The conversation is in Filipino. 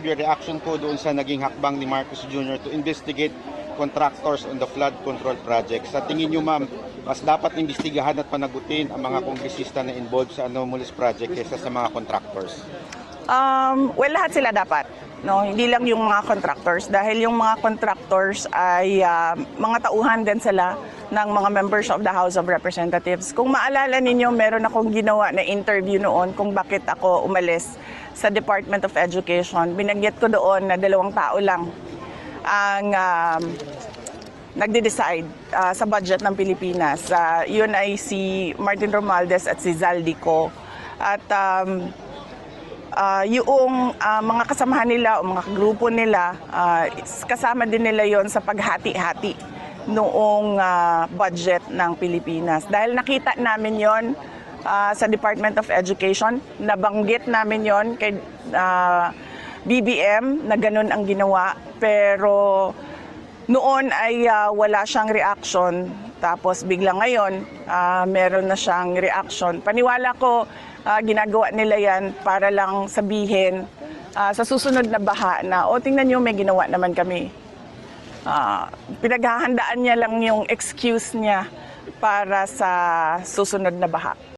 Your reaction po doon sa naging hakbang ni Marcos Jr. to investigate contractors on the flood control project. Sa tingin niyo, ma'am, mas dapat imbestigahan at panagutin ang mga kongresista na involved sa anomalous project kaysa sa mga contractors? Well, lahat sila dapat. No, hindi lang yung mga contractors dahil yung mga contractors ay mga tauhan din sila ng mga members of the House of Representatives. Kung maalala ninyo, meron akong ginawa na interview noon kung bakit ako umalis sa Department of Education. Binanggit ko doon na 2 tao lang ang nagde-decide sa budget ng Pilipinas. Yun ay si Martin Romualdez at si Zaldico. At yung mga kasamahan nila o mga grupo nila, kasama din nila yon sa paghati-hati noong budget ng Pilipinas. Dahil nakita namin yon sa Department of Education, nabanggit namin yon kay BBM na ganun ang ginawa, pero noon ay wala siyang reaction. Tapos bigla ngayon, meron na siyang reaction. Paniwala ko, ginagawa nila yan para lang sabihin sa susunod na baha na, tingnan nyo, may ginawa naman kami. Pinaghahandaan niya lang yung excuse niya para sa susunod na baha.